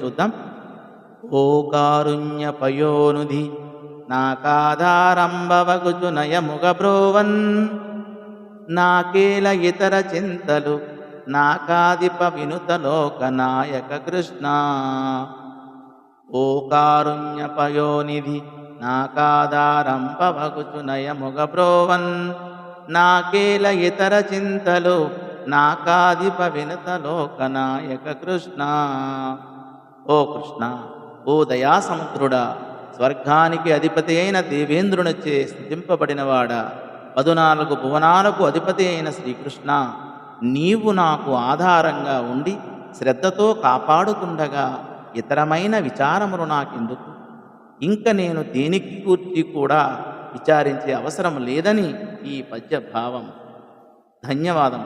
చూద్దాం. ఓ కారుణ్యపయోనుధి నాకాధారంబవగుచు నయముగ బ్రోవన్, నాకేల ఇతర చింతలు నాకాదిప వినుత లోకనాయక కృష్ణ. ఓ కారుణ్యపయోనిధి నాకాధారంబవగుచు నయముగ బ్రోవన్, నాకేల ఇతర చింతలు నాకాదిప వినుత లోకనాయక కృష్ణ. ఓ కృష్ణ, ఓ దయాసముద్రుడా, స్వర్గానికి అధిపతి అయిన దేవేంద్రునిచే స్తుతింపబడినవాడా, 14 భువనాలకు అధిపతి అయిన శ్రీకృష్ణ, నీవు నాకు ఆధారంగా ఉండి శ్రద్ధతో కాపాడుతుండగా ఇతరమైన విచారములు నాకెందుకు? ఇంక నేను దేనికి గూర్చి కూడా విచారించే అవసరం లేదని ఈ పద్య భావం. ధన్యవాదం.